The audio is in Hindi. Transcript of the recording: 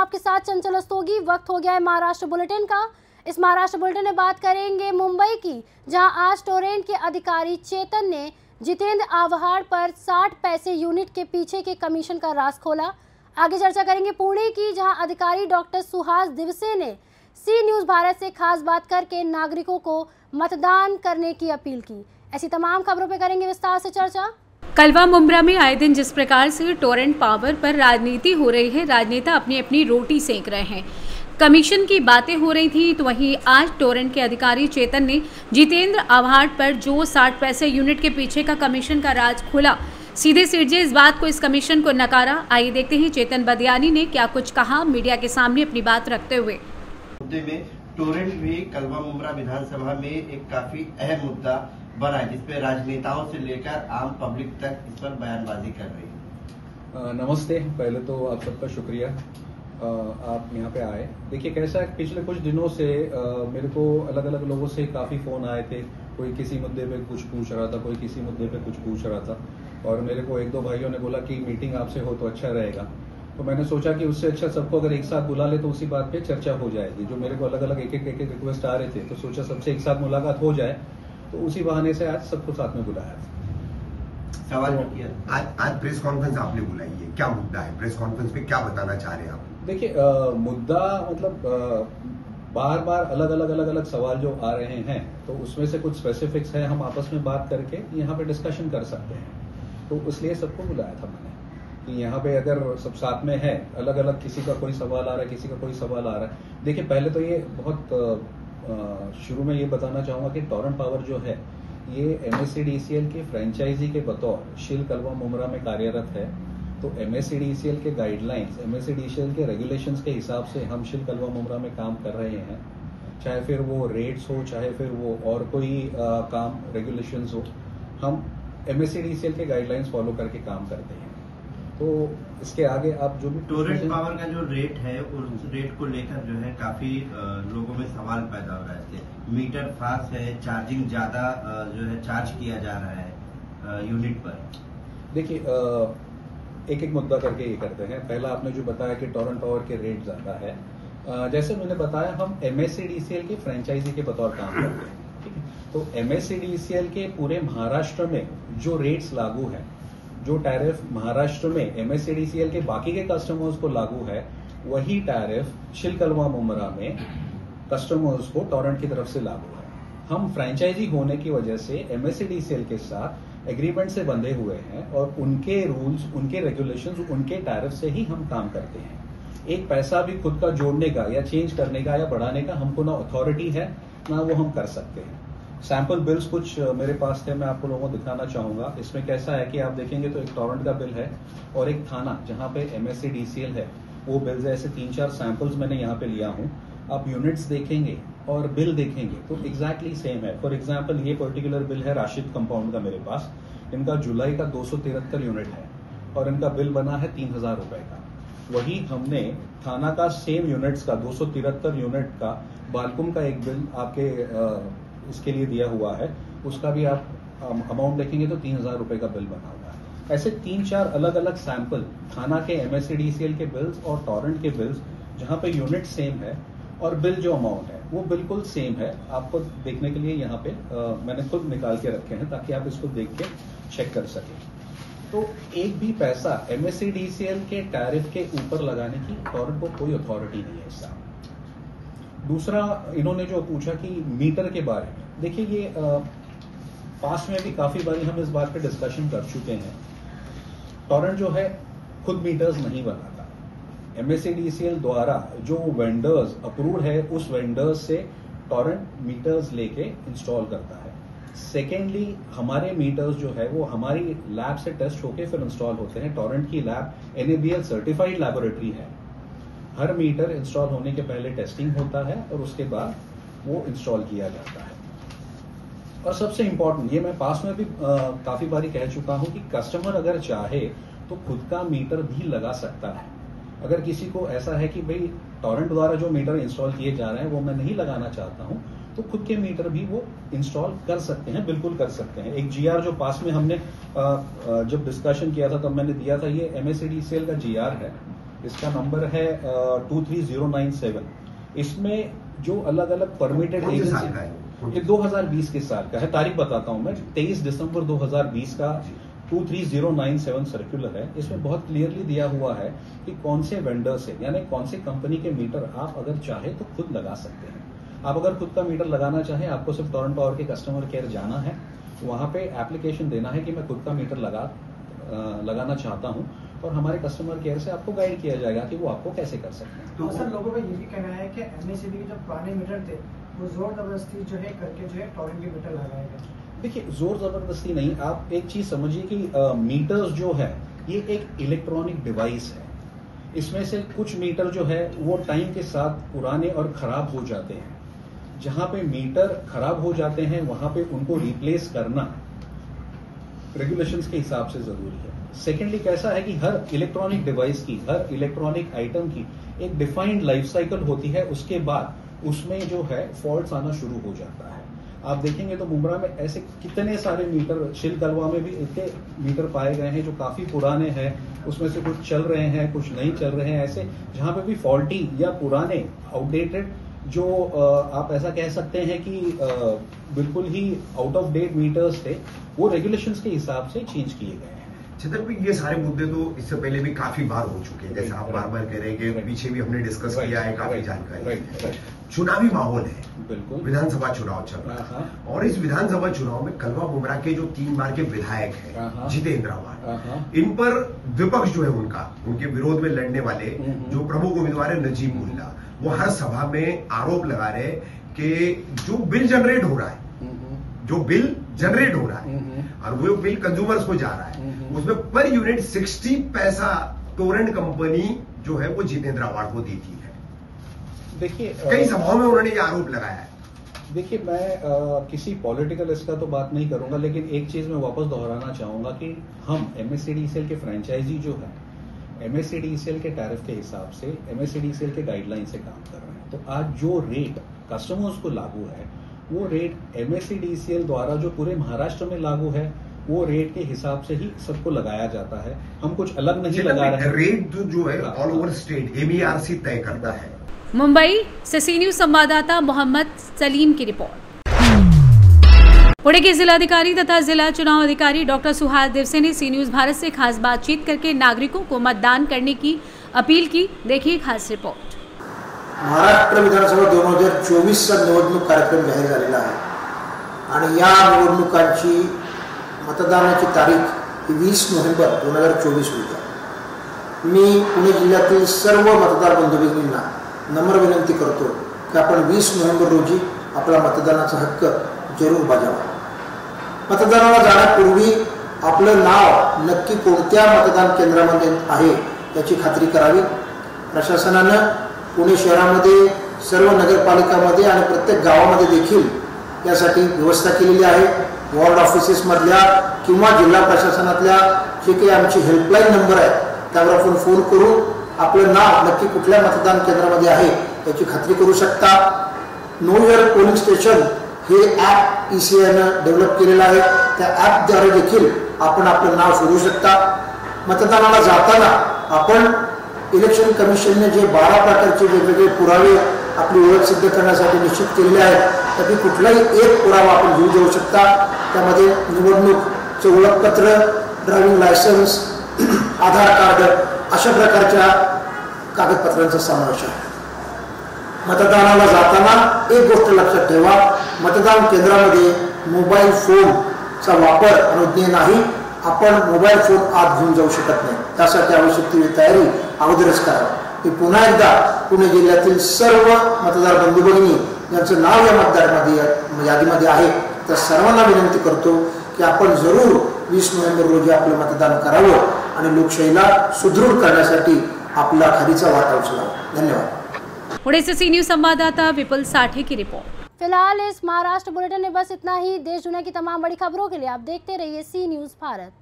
आपके साथ चंचल रस्तोगी। वक्त हो गया है महाराष्ट्र बुलेटिन का। इस महाराष्ट्र बुलेटिन में बात करेंगे मुंबई की, जहां आज टोरेंट के अधिकारी चेतन ने जितेंद्र आव्हाड पर 60 पैसे यूनिट के पीछे के कमीशन का राज खोला। आगे चर्चा करेंगे पुणे की, जहां अधिकारी डॉक्टर सुहास दिवसे ने सी न्यूज भारत से खास बात करके नागरिकों को मतदान करने की अपील की। ऐसी तमाम खबरों पर करेंगे विस्तार से चर्चा। कलवा मुंब्रा में आए दिन जिस प्रकार से टोरेंट पावर पर राजनीति हो रही है, राजनेता अपनी अपनी रोटी सेंक रहे हैं। कमीशन की बातें हो रही थी, तो वहीं आज टोरेंट के अधिकारी चेतन ने जितेंद्र आव्हाड पर जो 60 पैसे यूनिट के पीछे का कमीशन का राज खोला, सीधे सीधे इस बात को, इस कमीशन को नकारा। आइए देखते हैं चेतन बदियानी ने क्या कुछ कहा मीडिया के सामने अपनी बात रखते हुए। मुद्दे में टोरेंट भी कलवा मुंब्रा विधानसभा में एक काफी अहम मुद्दा बना है, जिसपे राजनेताओं से लेकर आम पब्लिक तक इस पर बयानबाजी कर रही है। नमस्ते, पहले तो आप सबका शुक्रिया, आप यहाँ पे आए। देखिए कैसा है, पिछले कुछ दिनों से मेरे को अलग अलग लोगों से काफी फोन आए थे। कोई किसी मुद्दे पे कुछ पूछ रहा था, कोई किसी मुद्दे पे कुछ पूछ रहा था, और मेरे को एक दो भाइयों ने बोला कि मीटिंग आपसे हो तो अच्छा रहेगा। तो मैंने सोचा कि उससे अच्छा सबको अगर एक साथ बुला ले तो उसी बात पे चर्चा हो जाएगी। जो मेरे को अलग अलग एक एक रिक्वेस्ट आ रहे थे, तो सोचा सबसे एक साथ मुलाकात हो जाए, तो उसी बहाने से आज सबको साथ में बुलाया था। सवाल आज प्रेस कॉन्फ्रेंस आपने बुलाई है, क्या मुद्दा है? प्रेस कॉन्फ्रेंस पे क्या बताना चाह रहे हैं आप? देखिए मुद्दा मतलब बार बार अलग अलग सवाल जो आ रहे हैं, तो उसमें से कुछ स्पेसिफिक्स है, हम आपस में बात करके यहाँ पे डिस्कशन कर सकते हैं। तो इसलिए सबको बुलाया था मैंने कि यहाँ पे अगर सब साथ में है, अलग अलग किसी का कोई सवाल आ रहा है, किसी का कोई सवाल आ रहा है। देखिए पहले तो ये बहुत शुरू में ये बताना चाहूंगा कि टोरेंट पावर जो है ये MSCDCL के फ्रेंचाइजी के बतौर शिल कलवा मुंब्रा में कार्यरत है। तो MSCDCL के गाइडलाइंस, MSCDCL के रेगुलेशंस के हिसाब से हम शिल कलवा मुंब्रा में काम कर रहे हैं। चाहे फिर वो रेट्स हो, चाहे फिर वो और कोई काम रेगुलेशंस हो, हम MSCDCL के गाइडलाइंस फॉलो करके काम करते हैं। तो इसके आगे आप जो भी टोरेंट पावर का जो रेट है, उस रेट को लेकर जो है काफी लोगों में सवाल पैदा हो रहा है। मीटर फास्ट है, चार्जिंग ज्यादा जो है चार्ज किया जा रहा है यूनिट पर। देखिए एक एक मुद्दा करके ये करते हैं। पहला आपने जो बताया कि टोरेंट पावर के रेट ज्यादा है, जैसे मैंने बताया हम MSCDCL के फ्रेंचाइजी के बतौर काम करते हैं, ठीक है। तो MSCDCL के पूरे महाराष्ट्र में जो रेट्स लागू हैं, जो टैरिफ महाराष्ट्र में MSCDCL के बाकी के कस्टमर्स को लागू है, वही टैरिफ शिल कलवा मुंब्रा में कस्टमर्स को टोरेंट की तरफ से लागू है। हम फ्रेंचाइजी होने की वजह से MSCDCL के साथ एग्रीमेंट से बंधे हुए हैं, और उनके रूल्स, उनके रेगुलेशंस, उनके टैरिफ से ही हम काम करते हैं। एक पैसा भी खुद का जोड़ने का या चेंज करने का या बढ़ाने का हमको ना अथॉरिटी है, ना वो हम कर सकते हैं। सैंपल बिल्स कुछ मेरे पास थे, मैं आपको लोगों को दिखाना चाहूंगा। इसमें कैसा है कि आप देखेंगे तो एक टोरेंट का बिल है और एक थाना जहां पे MSCDCL है, वो बिल्स है। ऐसे 3-4 सैंपल्स मैंने यहाँ पे लिया हूँ। आप यूनिट्स देखेंगे और बिल देखेंगे तो एग्जैक्टली सेम है। फॉर एग्जाम्पल ये पर्टिकुलर बिल है राशिद कंपाउंड का मेरे पास। इनका जुलाई का 273 यूनिट है और इनका बिल बना है 3000 रुपए का। वही हमने थाना का सेम यूनिट्स का 273 यूनिट का बालकुम का एक बिल आपके इसके लिए दिया हुआ है, उसका भी आप अमाउंट देखेंगे तो 3000 रुपए का बिल बना हुआ है। ऐसे 3-4 अलग अलग सैंपल थाना के MSCDCL के बिल्स और टोरेंट के बिल्स, जहां पे यूनिट सेम है और बिल जो अमाउंट है वो बिल्कुल सेम है। आपको देखने के लिए यहाँ पे मैंने खुद निकाल के रखे हैं ताकि आप इसको देख के चेक कर सकें। तो एक भी पैसा MSCDCL के टैरिफ के ऊपर लगाने की टोरेंट को कोई अथॉरिटी नहीं है इसका। दूसरा इन्होंने जो पूछा कि मीटर के बारे में, देखिए ये पास में भी काफी बारी हम इस बात पे डिस्कशन कर चुके हैं। टोरेंट जो है खुद मीटर्स नहीं बनाता। MSCDCL द्वारा जो वेंडर्स अप्रूव्ड है, उस वेंडर्स से टोरेंट मीटर्स लेके इंस्टॉल करता है। सेकेंडली हमारे मीटर्स जो है वो हमारी लैब से टेस्ट होके फिर इंस्टॉल होते हैं। टोरेंट की लैब NABL सर्टिफाइड लैबोरेटरी है। हर मीटर इंस्टॉल होने के पहले टेस्टिंग होता है और उसके बाद वो इंस्टॉल किया जाता है। और सबसे इंपॉर्टेंट, ये मैं पास में भी काफी बारी कह चुका हूं कि कस्टमर अगर चाहे तो खुद का मीटर भी लगा सकता है। अगर किसी को ऐसा है कि भाई टोरेंट द्वारा जो मीटर इंस्टॉल किए जा रहे हैं वो मैं नहीं लगाना चाहता हूं, तो खुद के मीटर भी वो इंस्टॉल कर सकते हैं, बिल्कुल कर सकते हैं। एक GR जो पास में हमने जब डिस्कशन किया था तब मैंने दिया था, ये MSCDCL का GR है। इसका नंबर है 23097। इसमें जो अलग अलग परमिटेड एजेंसी, ये 2020 के साल का है, तारीख बताता हूं मैं, 23 दिसंबर 2020 का 23097 सर्कुलर है। इसमें बहुत क्लियरली दिया हुआ है कि कौन से वेंडर से, यानी कौन से कंपनी के मीटर आप अगर चाहे तो खुद लगा सकते हैं। आप अगर खुद का मीटर लगाना चाहें, आपको सिर्फ टोरेंट पावर के कस्टमर केयर जाना है, वहां पे एप्लीकेशन देना है कि मैं खुद का मीटर लगाना चाहता हूं, और हमारे कस्टमर केयर से आपको गाइड किया जाएगा कि वो आपको कैसे कर सकते हैं। तो सर, लोगों का ये भी कहना है कि एमएसईबी के जो पुराने मीटर थे वो जोर जबरदस्ती जो है करके जो है टोरेंट के मीटर लगाए गए। देखिए, जोर जबरदस्ती नहीं, आप एक चीज समझिए कि मीटर्स जो है ये एक इलेक्ट्रॉनिक डिवाइस है। इसमें से कुछ मीटर जो है वो टाइम के साथ पुराने और खराब हो जाते हैं। जहां पे मीटर खराब हो जाते हैं वहां पे उनको रिप्लेस करना रेगुलेशंस के हिसाब से जरूरी है। सेकेंडली कैसा है कि हर इलेक्ट्रॉनिक डिवाइस की, हर इलेक्ट्रॉनिक आइटम की एक डिफाइंड लाइफ साइकिल होती है। उसके बाद उसमें जो है फॉल्ट्स आना शुरू हो जाता है। आप देखेंगे तो मुंब्रा में ऐसे कितने सारे मीटर, शिलकलवा में भी इतने मीटर पाए गए हैं जो काफी पुराने हैं, उसमें से कुछ चल रहे हैं, कुछ नहीं चल रहे हैं। ऐसे जहां पे भी फॉल्टी या पुराने, आउटडेटेड, जो आप ऐसा कह सकते हैं कि बिल्कुल ही आउट ऑफ डेट मीटर्स थे, वो रेगुलेशंस के हिसाब से चेंज किए गए हैं। छतरपुर, ये सारे मुद्दे तो इससे पहले भी काफी बार हो चुके हैं, जैसे आप बार बार कह रहे हैं कि पीछे भी हमने डिस्कस किया है, काफी जानकारी। चुनावी माहौल है, बिल्कुल, विधानसभा चुनाव चल रहा है, और इस विधानसभा चुनाव में कलवा मुमरा के जो 3 बार के विधायक हैं जितेंद्र आव्हाड, इन पर विपक्ष जो है उनके विरोध में लड़ने वाले जो प्रमुख उम्मीदवार है नजीब मुल्ला, वो हर सभा में आरोप लगा रहे कि जो बिल जनरेट हो रहा है, और वो बिल कंज्यूमर्स को जा रहा है, उसमें पर यूनिट 60 पैसा टोरेंट कंपनी जो है वो जितेंद्र आव्हाड को देती है। देखिए, कई सभाओं में उन्होंने ये आरोप लगाया है। देखिए, मैं किसी पॉलिटिकल इसका तो बात नहीं करूंगा, लेकिन एक चीज मैं वापस दोहराना चाहूंगा कि हम एमएससीडीसीएल के फ्रेंचाइजी जो है, एमएससीडीसीएल के टैरिफ के हिसाब से, एमएससीडीसीएल के गाइडलाइन से काम कर रहे हैं। तो आज जो रेट कस्टमर्स को लागू है, वो रेट एमएससीडीसीएल द्वारा जो पूरे महाराष्ट्र में लागू है, वो रेट के हिसाब से ही सबको लगाया जाता है। हम कुछ अलग नहीं लगा रहे हैं। रेट जो है ऑल ओवर स्टेट एमईआरसी तय करता है। मुंबई से सी न्यूज संवाददाता मोहम्मद सलीम की रिपोर्ट। पुणे के जिलाधिकारी तथा जिला चुनाव अधिकारी डॉक्टर सुहास देवसे ने सी न्यूज भारत से खास बातचीत करके नागरिकों को मतदान करने की अपील की। देखिए खास रिपोर्ट। महाराष्ट्र विधानसभा 2024चा निवडणूक कार्यक्रम जाहीर झालेला आहे आणि या निवडणुकांची मतदानाची तारीख 20 नोव्हेंबर 2024 होती। मी पुणे जिल्ह्यातील सर्व मतदार बंधू भगिनींना नम्र विनंती करतो की आपण 20 नोव्हेंबर रोजी आपला मतदानाचा हक्क जरूर बजावा। मतदानाला जाण्यापूर्वी आपलं नाव नक्की कोणत्या मतदान केंद्रामध्ये आहे याची खात्री करावी। प्रशासनानं पुणे शहरामध्ये सर्व नगरपालिकामध्ये आणि प्रत्येक गावामध्ये देखील यासाठी व्यवस्था केलेली आहे। वॉर्ड ऑफिसेस मधल्या किंवा जिल्हा प्रशासनातल्या जे काही आमची हेल्पलाईन नंबर आहे त्यावर आपण फोन करून आपलं नाव नक्की कुठल्या मतदान केंद्रामध्ये आहे याची खात्री करू शकता। नो युअर पोलिंग स्टेशन हे ॲप ईसीआयनं डेव्हलप केलेलं आहे। त्या ॲपद्वारे देखील आपण आपलं नाव शोधू शकता। मतदानाला जाताना आपण इलेक्शन कमिशनने जे 12 प्रकारचे वेगवेगळे पुरावे आपली ओळख सिद्ध करण्यासाठी निश्चित केलेले आहेत त्यापैकी कुठलाही एक पुरावा आपण घेऊन जाऊ शकता। त्यामध्ये निवडणूकचे ओळखपत्र, ड्रायव्हिंग लायसन्स, आधार कार्ड अशा प्रकारच्या कागदपत्रांचा समावेश आहे। मतदानाला जाताना एक गोष्ट लक्षात ठेवा, मतदान केंद्रामध्ये मोबाईल फोनचा वापर अनुज्ञेय नाही। आपण मोबाईल फोन आत घेऊन जाऊ शकत नाही, त्यासाठी आवश्यक ती तयारी अगोदरच करावी। मी पुन्हा एकदा पुणे जिल्ह्यातील सर्व मतदार बंधू भगिनी ज्यांचं नाव या मतदार यादीमध्ये आहे त्या सर्वांना विनंती करतो की आपण जरूर 20 नोव्हेंबर रोजी आपलं मतदान करावं आणि लोकशाहीला सुदृढ करण्यासाठी आपला खारीचा वाटा उचलावा। धन्यवाद। पुणे से सी न्यूज संवाददाता विपुल साठे की रिपोर्ट। फिलहाल इस महाराष्ट्र बुलेटिन में बस इतना ही। देश दुनिया की तमाम बड़ी खबरों के लिए आप देखते रहिए सी न्यूज भारत।